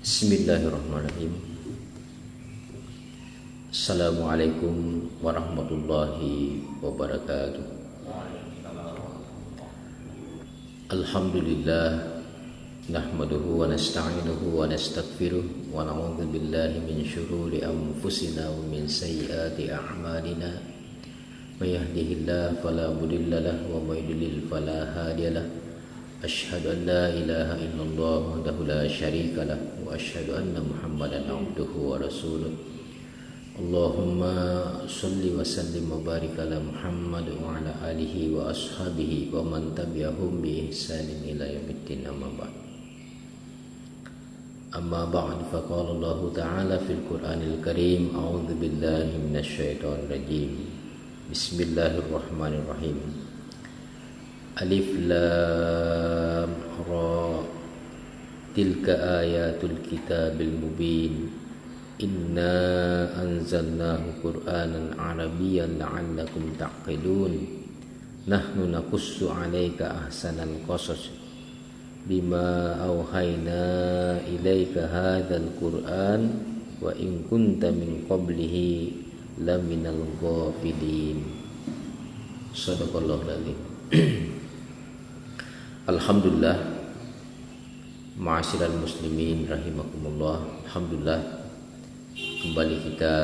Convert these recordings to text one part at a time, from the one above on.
Bismillahirrahmanirrahim. Assalamualaikum warahmatullahi wabarakatuh. Alhamdulillah, nahmaduhu wa nasta'inuhu wa nastaghfiruh wa na'udzu billahi min syururi anfusina wa min sayyiati a'malina. May yahdihillahu fala mudilla lahu wa may yudlil fala hadiya lahu. Asyhadu an la ilaha illallah wahdahu la syarika lah wa asyhadu anna Muhammadan abduhu wa rasuluh. Allahumma shalli wa sallim wa barik ala Muhammad wa ala alihi wa ashabihi wa man tabi'ahum bi ihsanin ila yaumiddin, amma ba'd. Amma ba'd, faqala Allah ta'ala fil Qur'anil Karim, a'udzu billahi minasy syaithanir rajim. Bismillahirrahmanirrahim. Alif lam ra, tilka ayatul kitabil mubin, inna anzalnahu qur'anan arabiyyan la'allakum ta'qilun, nahnu naqussu 'alaika ahsanal qasas bima awhayna ilaika hadzal qur'an wa in kunta min qablihi laminal ghafilin. Shadaqallahul adzim. Alhamdulillah, ma'asyiral muslimin rahimakumullah. Alhamdulillah, kembali kita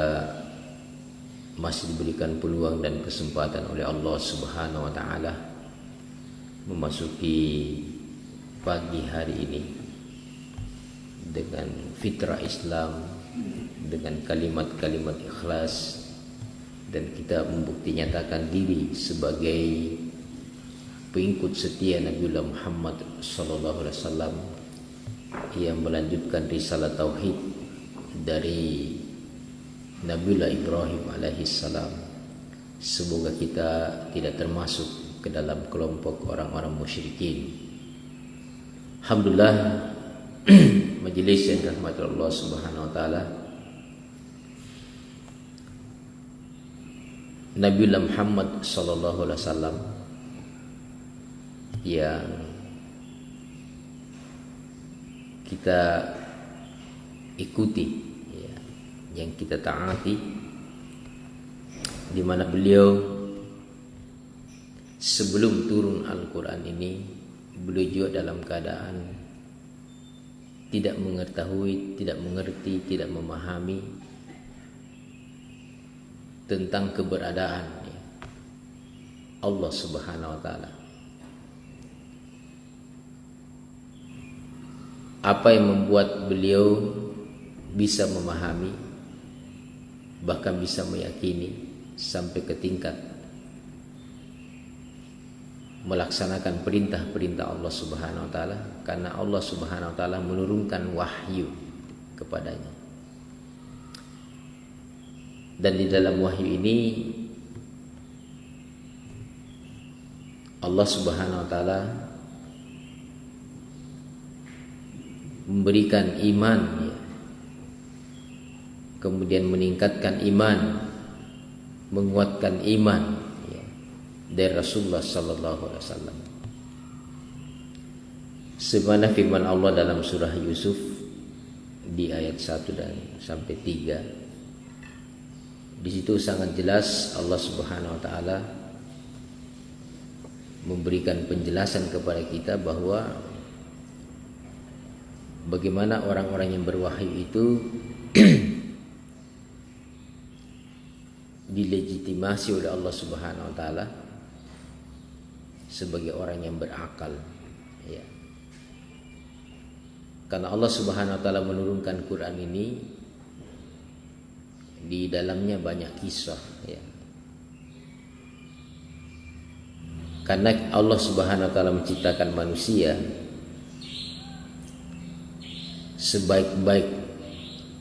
masih diberikan peluang dan kesempatan oleh Allah Subhanahu wa taala memasuki pagi hari ini dengan fitrah Islam, dengan kalimat-kalimat ikhlas, dan kita membukti nyatakan diri sebagai pengikut setia Nabiullah Muhammad sallallahu alaihi wasallam yang melanjutkan risalah tauhid dari Nabiullah Ibrahim alaihi salam. Semoga kita tidak termasuk ke dalam kelompok orang-orang musyrikin. Alhamdulillah, majelis yang dirahmati Allah Subhanahu wa taala, Nabiullah Muhammad sallallahu alaihi wasallam yang kita ikuti, ya, yang kita taati, di mana beliau sebelum turun Al-Quran ini, beliau juga dalam keadaan tidak mengetahui, tidak mengerti, tidak memahami tentang keberadaan, ya, Allah Subhanahu wa taala. Apa yang membuat beliau bisa memahami, bahkan bisa meyakini sampai ke tingkat melaksanakan perintah-perintah Allah Subhanahu wa taala, karena Allah Subhanahu wa taala menurunkan wahyu kepadanya. Dan di dalam wahyu ini Allah Subhanahu wa taala memberikan iman, ya, kemudian meningkatkan iman, menguatkan iman, ya, dari Rasulullah sallallahu alaihi wasallam. Sebagaimana firman Allah dalam surah Yusuf di ayat 1 dan sampai 3. Di situ sangat jelas Allah Subhanahu wa taala memberikan penjelasan kepada kita bahwa bagaimana orang-orang yang berwahyu itu dilegitimasi oleh Allah Subhanahu wa taala sebagai orang yang berakal, ya. Karena Allah Subhanahu wa taala menurunkan Quran ini, di dalamnya banyak kisah, ya. Karena Allah Subhanahu wa taala menciptakan manusia sebaik-baik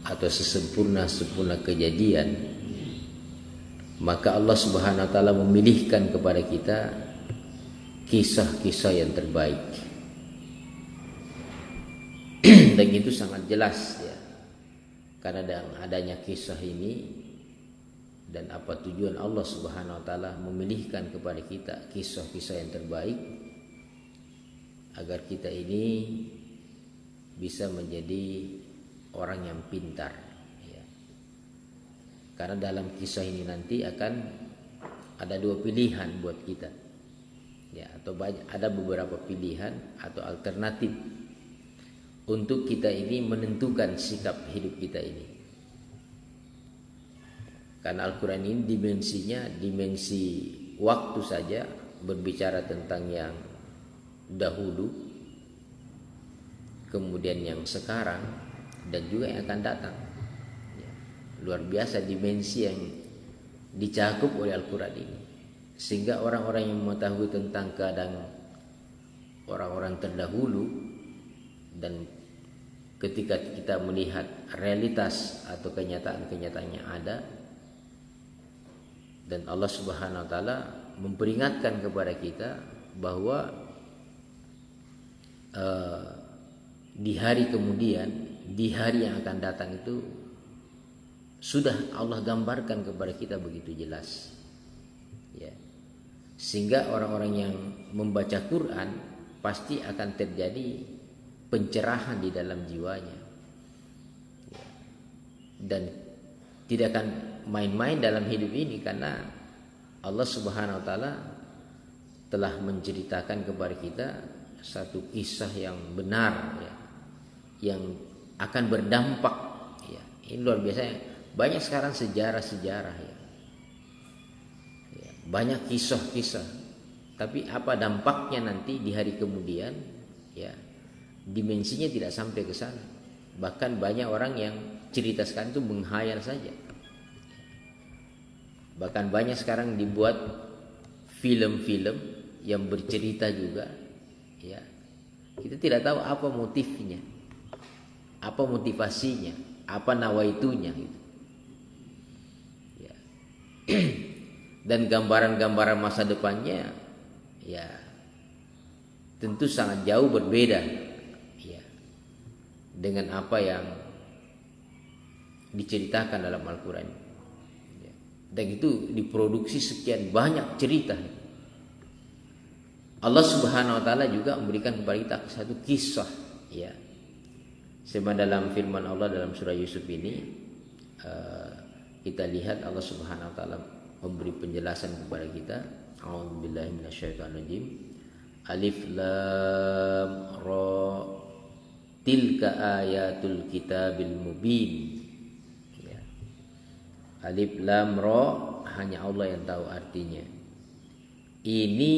atau sesempurna kejadian, maka Allah Subhanahu wa taala memilihkan kepada kita kisah-kisah yang terbaik. Dan itu sangat jelas, ya. Karena dengan adanya kisah ini dan apa tujuan Allah Subhanahu wa taala memilihkan kepada kita kisah-kisah yang terbaik, agar kita ini bisa menjadi orang yang pintar, ya. Karena dalam kisah ini nanti akan ada dua pilihan buat kita, ya, atau ada beberapa pilihan atau alternatif untuk kita ini menentukan sikap hidup kita ini. Karena Al-Quran ini dimensinya dimensi waktu saja, berbicara tentang yang dahulu, kemudian yang sekarang, dan juga yang akan datang, ya. Luar biasa dimensi yang dicakup oleh Al-Quran ini, sehingga orang-orang yang mengetahui tentang keadaan orang-orang terdahulu, dan ketika kita melihat realitas atau kenyataan-kenyataan yang ada, dan Allah Subhanahu wa taala memperingatkan kepada kita bahwa di hari kemudian, di hari yang akan datang itu sudah Allah gambarkan kepada kita begitu jelas, ya. Sehingga orang-orang yang membaca Quran pasti akan terjadi pencerahan di dalam jiwanya, ya. Dan tidak akan main-main dalam hidup ini, karena Allah Subhanahu wa taala telah menceritakan kepada kita satu kisah yang benar, ya, yang akan berdampak, ya. Ini luar biasa. Banyak sekarang sejarah-sejarah, ya. Ya, banyak kisah-kisah, tapi apa dampaknya nanti di hari kemudian, ya, dimensinya tidak sampai ke sana. Bahkan banyak orang yang cerita sekarang itu menghayal saja. Bahkan banyak sekarang dibuat film-film yang bercerita juga, ya. Kita tidak tahu apa motifnya, apa motivasinya, apa nawaitunya, gitu. Ya. Dan gambaran-gambaran masa depannya, ya, tentu sangat jauh berbeda, ya, dengan apa yang diceritakan dalam Al-Quran, ya. Dan itu diproduksi sekian banyak cerita. Allah Subhanahu wa taala juga memberikan kepada kita satu kisah, ya. Sebagaimana dalam firman Allah dalam surah Yusuf ini, kita lihat Allah Subhanahu wa taala memberi penjelasan kepada kita. A'udzubillahi minasyaitonirrajim. Alif lam ra, tilka ayatul kitabil mubin. Ya. Alif lam ra, hanya Allah yang tahu artinya. Ini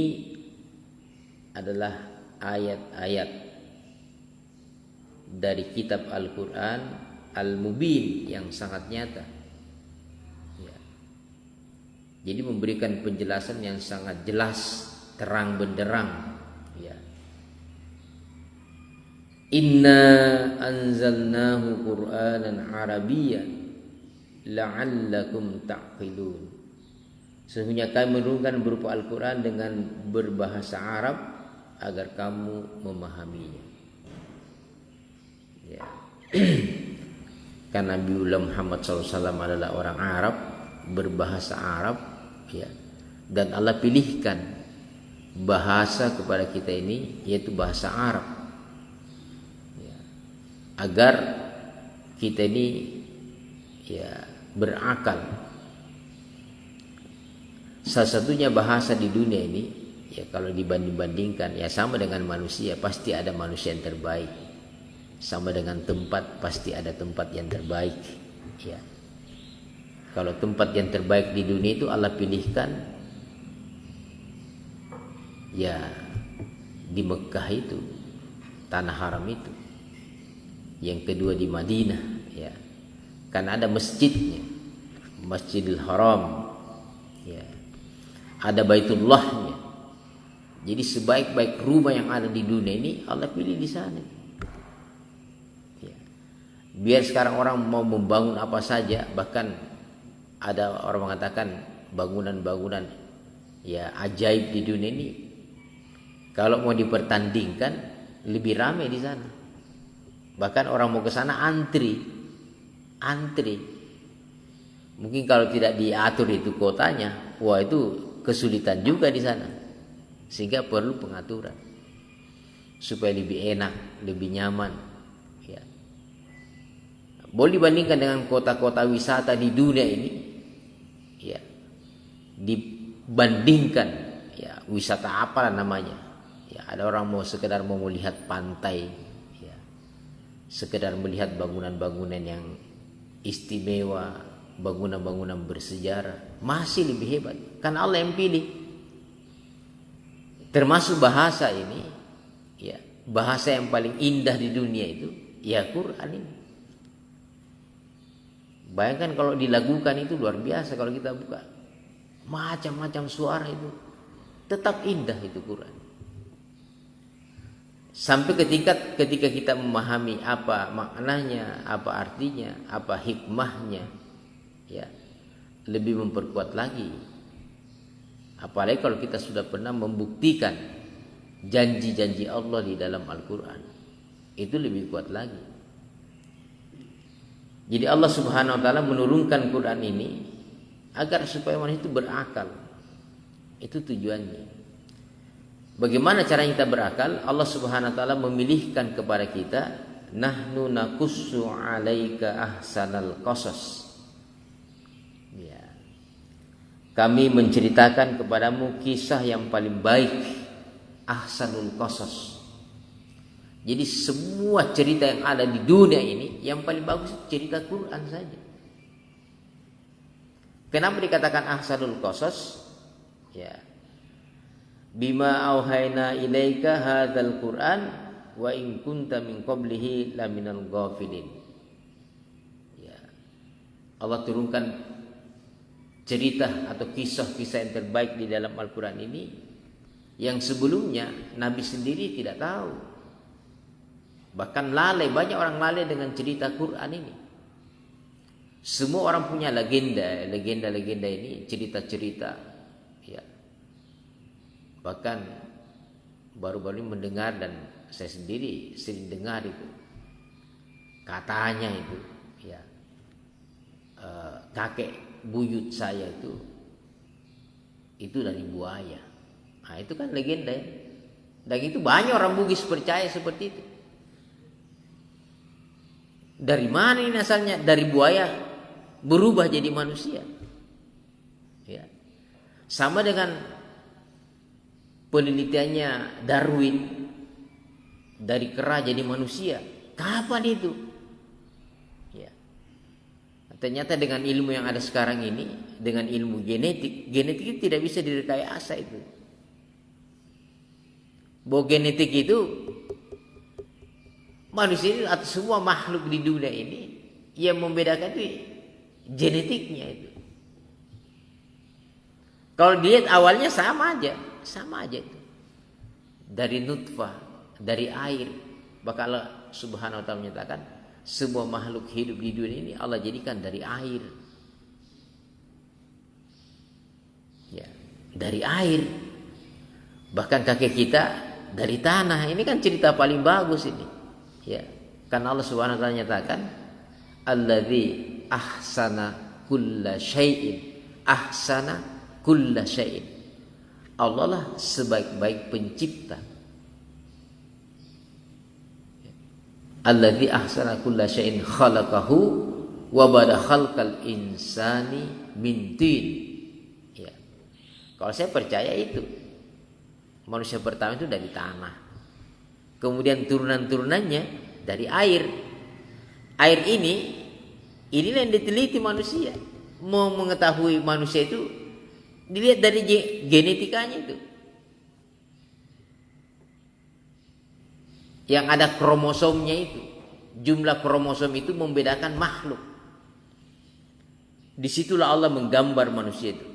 adalah ayat-ayat dari kitab Al-Quran Al-Mubin yang sangat nyata, ya. Jadi memberikan penjelasan yang sangat jelas, terang benderang, ya. Inna anzalnahu Qur'anan Arabiyyan la'allakum ta'qilun. Sesungguhnya kami menurunkan berupa Al-Quran dengan berbahasa Arab agar kamu memahaminya, ya. Karena Nabi Muhammad SAW adalah orang Arab, berbahasa Arab, ya. Dan Allah pilihkan bahasa kepada kita ini, yaitu bahasa Arab, ya, agar kita ini, ya, berakal. Salah satunya bahasa di dunia ini, ya, kalau dibanding-bandingkan, ya, sama dengan manusia, pasti ada manusia yang terbaik. Sama dengan tempat, pasti ada tempat yang terbaik, ya. Kalau tempat yang terbaik di dunia itu Allah pilihkan, ya, di Mekah itu, tanah haram itu. Yang kedua di Madinah, ya, karena ada masjidnya, Masjidil Haram, ya. Ada Baitullahnya. Jadi sebaik-baik rumah yang ada di dunia ini Allah pilih di sana, ya. Biar sekarang orang mau membangun apa saja, bahkan ada orang mengatakan bangunan-bangunan, ya, ajaib di dunia ini, kalau mau dipertandingkan lebih ramai di sana. Bahkan orang mau ke sana antri. Mungkin kalau tidak diatur itu kotanya, wah, itu kesulitan juga di sana. Sehingga perlu pengaturan supaya lebih enak, lebih nyaman, ya. Boleh dibandingkan dengan kota-kota wisata di dunia ini, ya, dibandingkan ya wisata apalah namanya, ya ada orang mau sekedar mau melihat pantai, ya, sekedar melihat bangunan-bangunan yang istimewa, bangunan-bangunan bersejarah, masih lebih hebat karena Allah yang pilih. Termasuk bahasa ini, ya bahasa yang paling indah di dunia itu ya Quran ini. Bayangkan kalau dilagukan itu luar biasa. Kalau kita buka macam-macam suara itu tetap indah itu Quran. Sampai ketika kita memahami apa maknanya, apa artinya, apa hikmahnya, ya lebih memperkuat lagi. Apalagi kalau kita sudah pernah membuktikan janji-janji Allah di dalam Al-Quran, itu lebih kuat lagi. Jadi Allah Subhanahu wa taala menurunkan Quran ini agar supaya manusia itu berakal. Itu tujuannya. Bagaimana cara kita berakal? Allah Subhanahu wa taala memilihkan kepada kita, nahnu naqussu 'alaika ahsanal qasas. Ya. Kami menceritakan kepadamu kisah yang paling baik, ahsanul qasas. Jadi semua cerita yang ada di dunia ini yang paling bagus cerita Quran saja. Kenapa dikatakan ahsanul qasas? Ya. Bima auhayna ilaika hadzal Qur'an wa in kunta min qablihi laminal ghafilin. Ya. Allah turunkan cerita atau kisah-kisah yang terbaik di dalam Al-Qur'an ini yang sebelumnya Nabi sendiri tidak tahu. Bahkan lalai, banyak orang lalai dengan cerita Quran ini. Semua orang punya legenda ini, cerita-cerita. Ya. Bahkan baru-baru ini mendengar dan saya sendiri sering dengar itu. Katanya itu, ya, kakek buyut saya itu dari buaya. Nah, itu kan legenda ya. Dan itu banyak orang Bugis percaya seperti itu. Dari mana ini asalnya? Dari buaya berubah jadi manusia. Ya. Sama dengan penelitiannya Darwin, dari kera jadi manusia. Kapan itu? Ya. Ternyata dengan ilmu yang ada sekarang ini, dengan ilmu genetik itu tidak bisa direkayasa itu. Bahwa genetik itu manusia atau semua makhluk di dunia ini yang membedakan itu genetiknya itu. Kalau dilihat awalnya sama aja itu. Dari nutfah, dari air. Maka Allah Subhanahu wa taala menyatakan semua makhluk hidup di dunia ini Allah jadikan dari air. Ya, dari air. Bahkan kakek kita dari tanah. Ini kan cerita paling bagus ini. Ya, karena Allah Subhanahu wa taala nyatakan allazi ahsana kulla syai'in. Allah lah sebaik-baik pencipta. Allazi ahsana kulla syai'in khalaqahu wa bada khalqal insani min tin. Ya. Kalau saya percaya itu manusia pertama itu dari tanah. Kemudian turunan-turunannya dari air. Air inilah yang diteliti manusia. Mau mengetahui manusia itu dilihat dari genetikanya itu. Yang ada kromosomnya itu. Jumlah kromosom itu membedakan makhluk. Disitulah Allah menggambar manusia itu.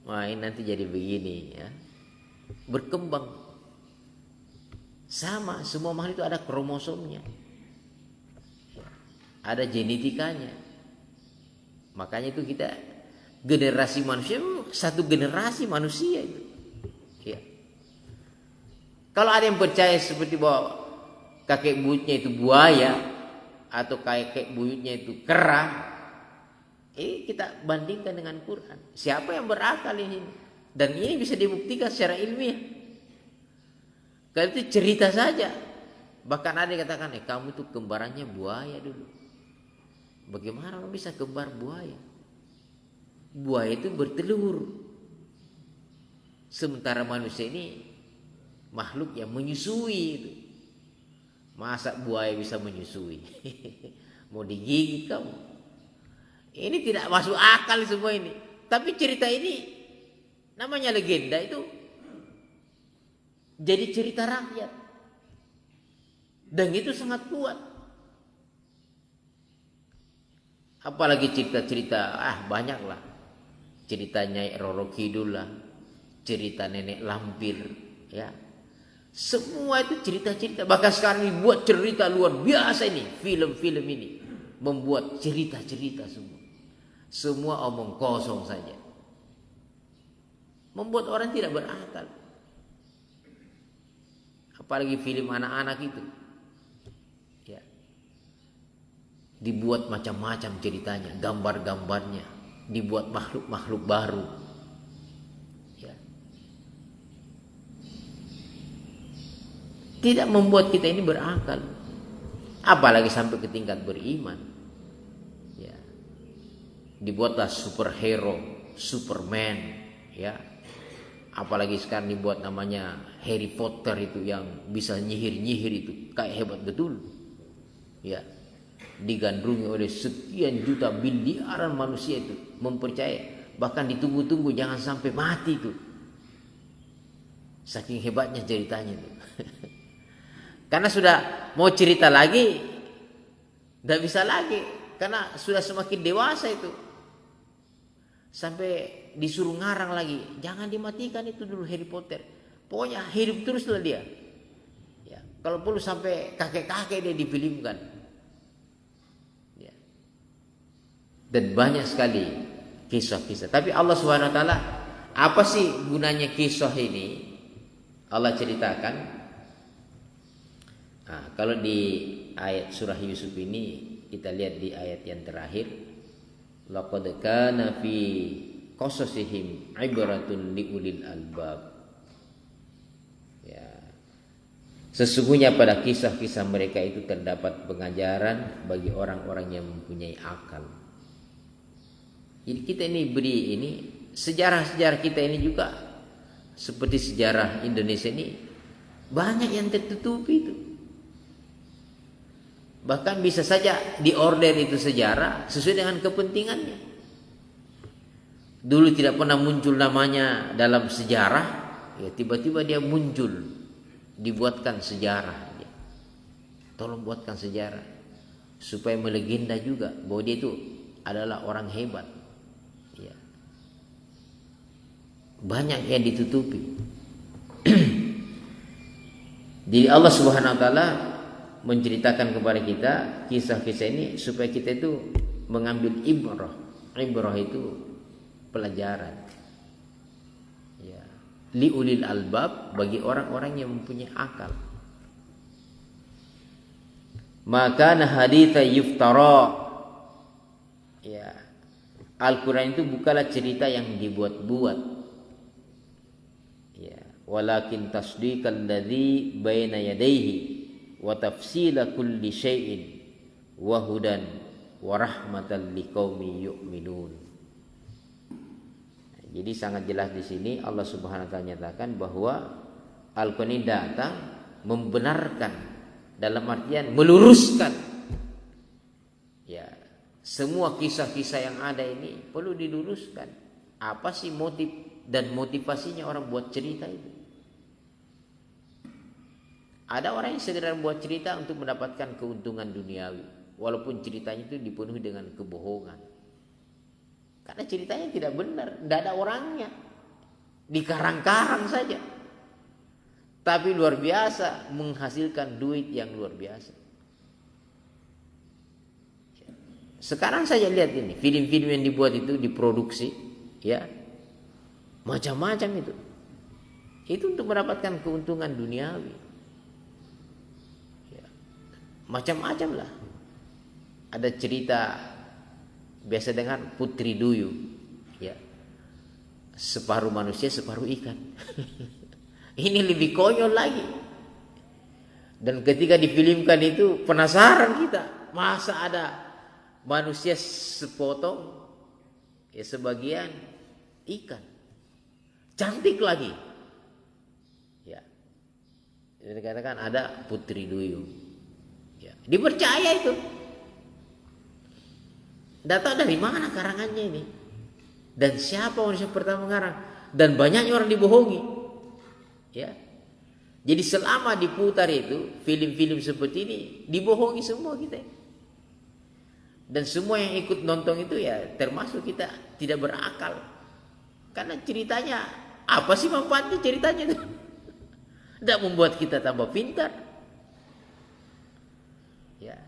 Wah, ini nanti jadi begini ya. Berkembang. Sama, semua makhluk itu ada kromosomnya. Ada genetikanya. Makanya itu kita generasi manusia, satu generasi manusia itu. Ya. Kalau ada yang percaya seperti bahwa kakek buyutnya itu buaya atau kakek buyutnya itu kera, kita bandingkan dengan Quran. Siapa yang berakal ini? Dan ini bisa dibuktikan secara ilmiah. Kalau itu cerita saja. Bahkan ada yang katakan, kamu itu kembarannya buaya dulu. Bagaimana orang bisa kembar buaya? Buaya itu bertelur. Sementara manusia ini makhluk yang menyusui itu. Masa buaya bisa menyusui? Mau digigit kamu? Ini tidak masuk akal semua ini. Tapi cerita ini namanya legenda itu jadi cerita rakyat. Dan itu sangat kuat. Apalagi cerita-cerita, banyaklah. Cerita Nyai Roro Kidul lah, cerita Nenek Lampir, ya. Semua itu cerita-cerita. Bahkan sekarang dibuat cerita luar biasa ini, film-film ini membuat cerita-cerita semua. Semua omong kosong saja. Membuat orang tidak berakal. Apalagi film anak-anak itu. Ya. Dibuat macam-macam ceritanya, gambar-gambarnya, dibuat makhluk-makhluk baru. Ya. Tidak membuat kita ini berakal. Apalagi sampai ke tingkat beriman. Ya. Dibuatlah superhero, Superman, ya. Apalagi sekarang dibuat namanya Harry Potter itu yang bisa nyihir-nyihir itu, kayak hebat betul. Ya. Digandrungi oleh sekian juta miliaran manusia itu mempercaya, bahkan ditunggu-tunggu jangan sampai mati itu. Saking hebatnya ceritanya itu. Karena sudah mau cerita lagi tidak bisa lagi, karena sudah semakin dewasa itu. Sampai disuruh ngarang lagi, jangan dimatikan itu dulu Harry Potter. Pokoknya hidup teruslah dia. Ya, kalau perlu sampai kakek-kakek dia difilmkan. Ya. Dan banyak sekali kisah-kisah. Tapi Allah SWT, apa sih gunanya kisah ini? Allah ceritakan. Nah, kalau di ayat surah Yusuf ini kita lihat di ayat yang terakhir, laqad kana fi qasasihim ibratun liulil albab. Ya. Sesungguhnya pada kisah-kisah mereka itu terdapat pengajaran bagi orang-orang yang mempunyai akal. Jadi kita ini beri ini sejarah-sejarah kita ini juga seperti sejarah Indonesia ini banyak yang tertutupi itu. Bahkan bisa saja diorder itu sejarah sesuai dengan kepentingannya. Dulu tidak pernah muncul namanya dalam sejarah, ya tiba-tiba dia muncul, dibuatkan sejarah. Ya. Tolong buatkan sejarah supaya melegenda juga bahwa dia itu adalah orang hebat. Ya. Banyak yang ditutupi. Jadi Allah Subhanahu Wa Taala menceritakan kepada kita kisah-kisah ini supaya kita itu mengambil ibrah. Ibrah itu pelajaran. Ya. Liulil albab, bagi orang-orang yang mempunyai akal. Maka haditha yuftara. Ya. Al-Quran itu bukanlah cerita yang dibuat-buat. Ya. Walakin tasdiqal ladzi baina yadayhi wa tafsila kulli syai'in wa hudan wa rahmatan liqaumi yu'minun. Jadi sangat jelas di sini Allah Subhanahu wa taala nyatakan bahwa Al-Qur'an ini datang membenarkan, dalam artian meluruskan. Ya, semua kisah-kisah yang ada ini perlu diluruskan. Apa sih motif dan motivasinya orang buat cerita itu? Ada orang yang sekedar buat cerita untuk mendapatkan keuntungan duniawi, walaupun ceritanya itu dipenuhi dengan kebohongan. Karena ceritanya tidak benar, tidak ada orangnya, dikarang-karang saja. Tapi luar biasa, menghasilkan duit yang luar biasa. Sekarang saja lihat ini, film-film yang dibuat itu diproduksi, ya, macam-macam itu. Itu untuk mendapatkan keuntungan duniawi. Macam-macam lah. Ada cerita biasa dengar Putri Duyung, ya, separuh manusia separuh ikan. Ini lebih konyol lagi. Dan ketika difilmkan itu penasaran kita, masa ada manusia sepotong, ya sebagian ikan. Cantik lagi. Ya. Jadi dikatakan ada putri duyung. Ya. Dipercaya itu. Tidak tahu dari mana karangannya ini. Dan siapa manusia pertama mengarang. Dan banyaknya orang dibohongi. Ya. Jadi selama diputar itu, film-film seperti ini, dibohongi semua kita. Dan semua yang ikut nonton itu ya termasuk kita tidak berakal. Karena ceritanya, apa sih manfaatnya ceritanya itu? Tidak membuat kita tambah pintar. Ya.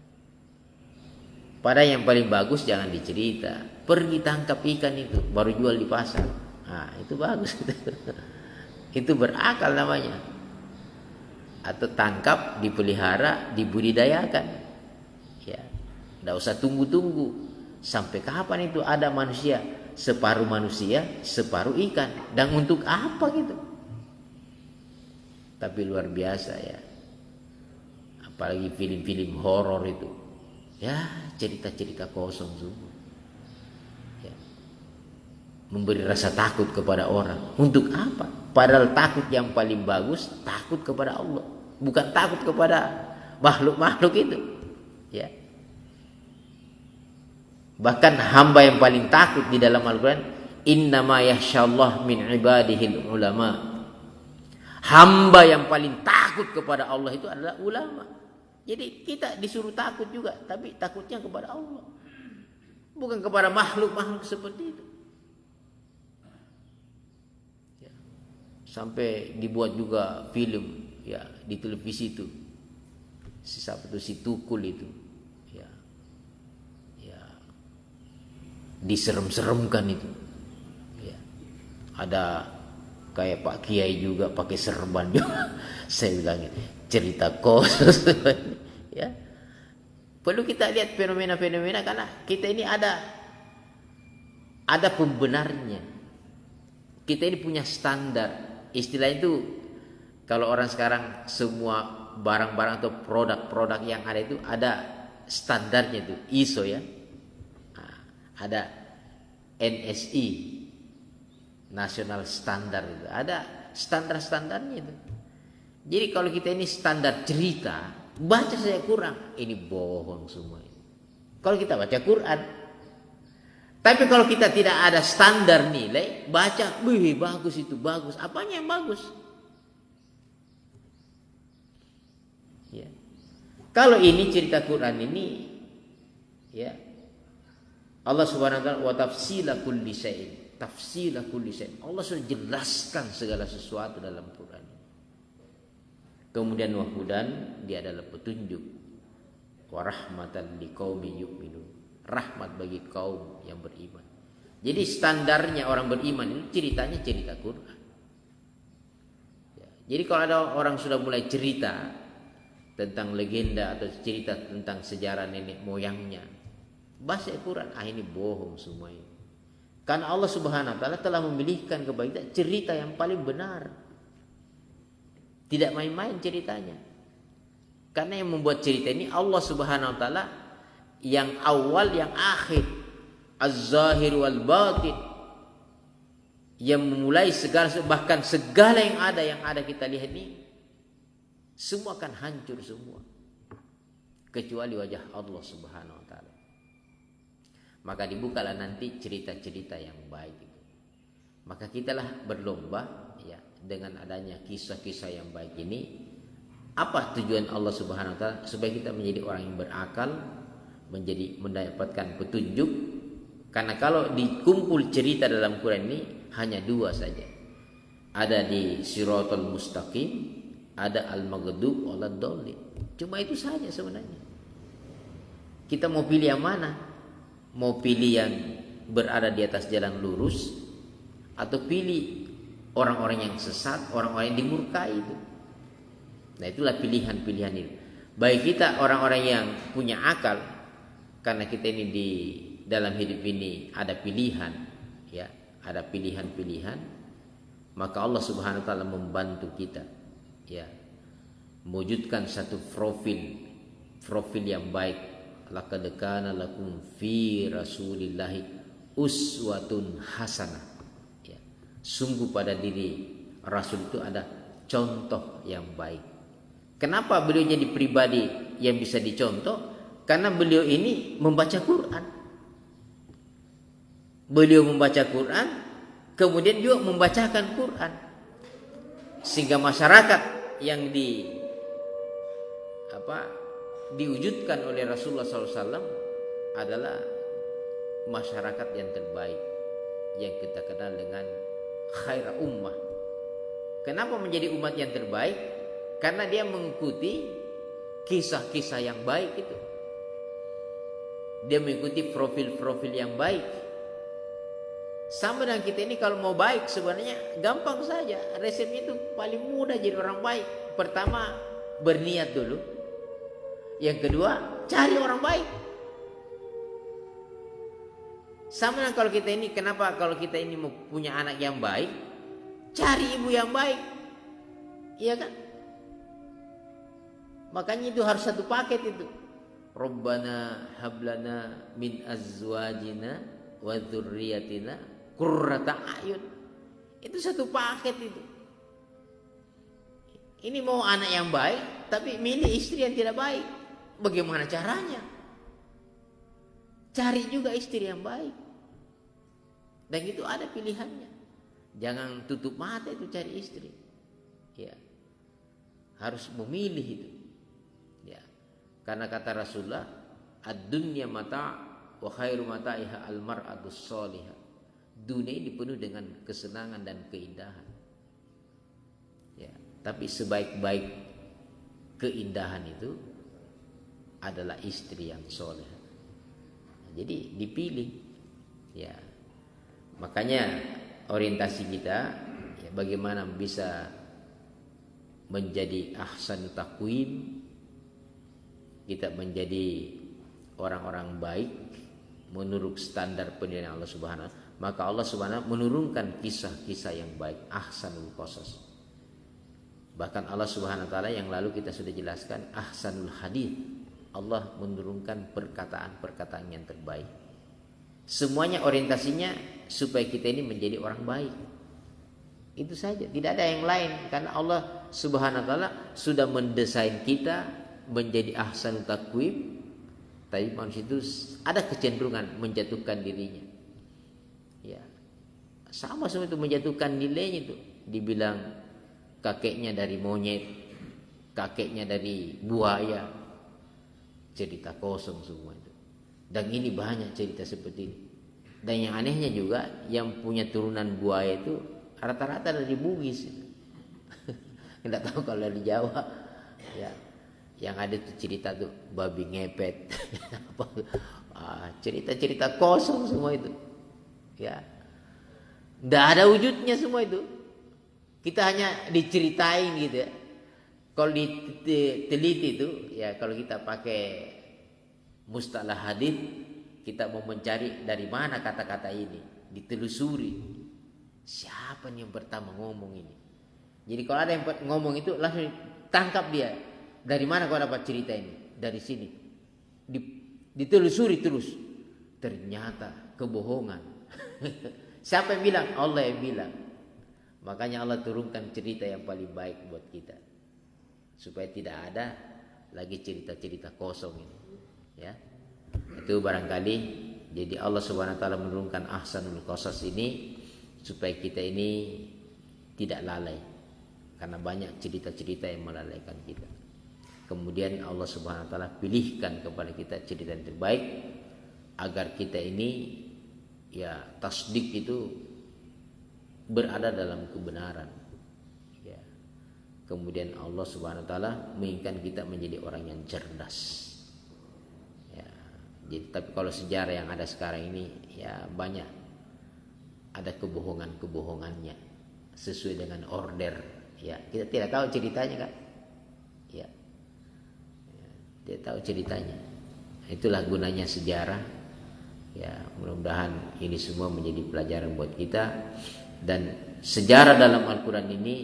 Padahal yang paling bagus jangan dicerita. Pergi tangkap ikan itu, baru jual di pasar. Nah, itu bagus. Itu berakal namanya. Atau tangkap, dipelihara, dibudidayakan. Ya. Tidak usah tunggu-tunggu. Sampai kapan itu ada manusia? Separuh manusia, separuh ikan. Dan untuk apa gitu? Tapi luar biasa ya. Apalagi film-film horor itu. Ya, cerita-cerita kosong semua. Ya. Memberi rasa takut kepada orang. Untuk apa? Padahal takut yang paling bagus, takut kepada Allah. Bukan takut kepada makhluk-makhluk itu. Ya. Bahkan hamba yang paling takut di dalam Al-Quran, innama yakhsyallah min ibadihil ulama. Hamba yang paling takut kepada Allah itu adalah ulama. Jadi kita disuruh takut juga, tapi takutnya kepada Allah. Bukan kepada makhluk-makhluk seperti itu. Ya. Sampai dibuat juga film ya di televisi itu. Si Tukul itu. Diserem-seremkan itu. Ya. Ada kayak Pak Kiai juga pakai serban juga. Saya bilang cerita kos. Ya. Perlu kita lihat fenomena-fenomena karena kita ini ada pembenarnya. Kita ini punya standar. Istilah itu kalau orang sekarang semua barang-barang atau produk-produk yang ada itu ada standarnya itu, ISO ya. Ada NSI, National Standard itu. Ada standar-standarnya itu. Jadi kalau kita ini standar cerita, baca saja Quran, ini bohong semua. Kalau kita baca Quran. Tapi kalau kita tidak ada standar nilai, baca, wih bagus itu, bagus. Apanya yang bagus? Ya. Kalau ini cerita Quran ini, ya, Allah Subhanahu wa taala wa tafsila kulli syai'in. Tafsila kulli syai'in. Allah sudah jelaskan segala sesuatu dalam Quran. Kemudian wa hudan, dia adalah petunjuk. Wa rahmatan liqaumin yu'minun. Rahmat bagi kaum yang beriman. Jadi standarnya orang beriman itu ceritanya cerita Quran. Ya. Jadi kalau ada orang sudah mulai cerita tentang legenda atau cerita tentang sejarah nenek moyangnya, baca Quran, ini bohong semua ini. Karena Allah Subhanahu wa taala telah memilihkan kepada kita cerita yang paling benar. Tidak main-main ceritanya. Karena yang membuat cerita ini Allah Subhanahu wa taala yang awal yang akhir, az-zahir wal batin. Yang memulai segala, bahkan segala yang ada kita lihat ini semua akan hancur semua. Kecuali wajah Allah Subhanahu wa taala. Maka dibukalah nanti cerita-cerita yang baik itu. Maka kitalah berlomba ya dengan adanya kisah-kisah yang baik ini. Apa tujuan Allah Subhanahu wa taala? Supaya kita menjadi orang yang berakal, mendapatkan petunjuk. Karena kalau dikumpul cerita dalam Quran ini hanya dua saja. Ada di Siratal Mustaqim, ada Al-Maghdub waladdallin. Cuma itu saja sebenarnya. Kita mau pilih yang mana? Mau pilih yang berada di atas jalan lurus atau pilih orang-orang yang sesat, orang-orang yang dimurkai itu. Nah, itulah pilihan-pilihan itu. Baik kita orang-orang yang punya akal, karena kita ini di dalam hidup ini ada pilihan, ya, ada pilihan-pilihan, maka Allah Subhanahu wa taala membantu kita, ya, mewujudkan satu profil yang baik laqad kana lakum fi rasulillahi uswatun hasanah. Ya. Sungguh pada diri Rasul itu ada contoh yang baik. Kenapa beliau jadi pribadi yang bisa dicontoh? Karena beliau ini membaca Quran. Beliau membaca Quran, kemudian juga membacakan Quran. Sehingga masyarakat yang diwujudkan oleh Rasulullah SAW adalah masyarakat yang terbaik, yang kita kenal dengan khaira ummah. Kenapa menjadi umat yang terbaik? Karena dia mengikuti kisah-kisah yang baik itu. Dia mengikuti profil-profil yang baik. Sama dengan kita ini, kalau mau baik sebenarnya gampang saja. Resepnya itu paling mudah jadi orang baik. Pertama, berniat dulu. Yang kedua, cari orang baik. Sama dengan kalau kita ini, kenapa kalau kita ini mau punya anak yang baik, cari ibu yang baik. Iya kan? Makanya itu harus satu paket itu. Rabbana hablana min azwajina wa dzurriyyatina qurrata a'yun. Itu satu paket itu. Ini mau anak yang baik, tapi milih istri yang tidak baik. Bagaimana caranya? Cari juga istri yang baik. Dan itu ada pilihannya. Jangan tutup mata itu cari istri. Ya. Harus memilih itu. Ya. Karena kata Rasulullah, ad-dunya mata' wa khairu mata'iha al-mar'atus sholihah. Dunia ini penuh dengan kesenangan dan keindahan. Ya, tapi sebaik-baik keindahan itu adalah istri yang soleh. Jadi dipilih. Ya, makanya orientasi kita, ya, bagaimana bisa menjadi ahsan taqwim, kita menjadi orang-orang baik menurut standar penilaian Allah Subhanahu. Maka Allah Subhanahu menurunkan kisah-kisah yang baik, ahsanul qasas. Bahkan Allah Subhanahu wa taala yang lalu kita sudah jelaskan, ahsanul hadits. Allah menurunkan perkataan-perkataan yang terbaik. Semuanya orientasinya supaya kita ini menjadi orang baik. Itu saja, tidak ada yang lain. Karena Allah Subhanahu wa taala sudah mendesain kita menjadi ahsanul taqwim. Tapi manusia itu ada kecenderungan menjatuhkan dirinya. Ya, sama semua itu menjatuhkan nilainya itu. Dibilang kakeknya dari monyet, kakeknya dari buaya, cerita kosong semua itu. Dan ini banyak cerita seperti ini. Dan yang anehnya juga, yang punya turunan buaya itu rata-rata dari Bugis. Tidak tahu kalau dari Jawa. Ya, yang ada tuh cerita tuh babi ngepet, cerita-cerita kosong semua itu. Ya, tidak ada wujudnya semua itu. Kita hanya diceritain gitu ya. Kalau diteliti itu, ya kalau kita pakai mustalah hadis, kita mau mencari dari mana kata-kata ini, ditelusuri. Siapa nih yang pertama ngomong ini? Jadi kalau ada yang ngomong itu langsung tangkap dia. Dari mana kau dapat cerita ini? Dari sini. Ditelusuri terus. Ternyata kebohongan. Siapa yang bilang? Allah yang bilang. Makanya Allah turunkan cerita yang paling baik buat kita, supaya tidak ada lagi cerita-cerita kosong ini. Ya, itu barangkali. Jadi Allah Subhanahu wa taala menurunkan ahsanul qasas ini supaya kita ini tidak lalai, karena banyak cerita-cerita yang melalaikan kita. Kemudian Allah Subhanahu wa taala pilihkan kepada kita cerita yang terbaik agar kita ini, ya, tasdik itu berada dalam kebenaran. Ya. Kemudian Allah Subhanahu wa taala menginginkan kita menjadi orang yang cerdas. Ya. Jadi, tapi kalau sejarah yang ada sekarang ini, ya, banyak ada kebohongan-kebohongannya sesuai dengan order. Ya, kita tidak tahu ceritanya kan? Ya. Tidak tahu ceritanya. Itulah gunanya sejarah. Ya, mudah-mudahan ini semua menjadi pelajaran buat kita. Dan sejarah dalam Al-Quran ini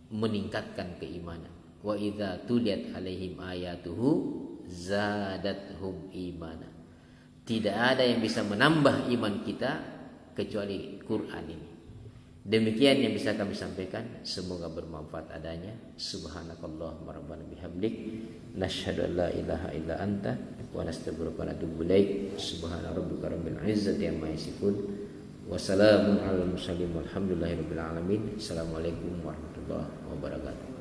meningkatkan keimanan. Wa idza tuliyat alaihim ayatuhu zadathum imana. Tidak ada yang bisa menambah iman kita kecuali Quran ini. Demikian yang bisa kami sampaikan, semoga bermanfaat adanya. Subhanakallahumma rabbana bihamdik, nasyhadu an la ilaha illa anta, wa nastaghfiruka wa natubu ilaik. Subhana rabbika rabbil izzati amma yasifun, wa salamun alal mursalin walhamdulillahi rabbil alamin. Assalamualaikum warahmatullahi wabarakatuh.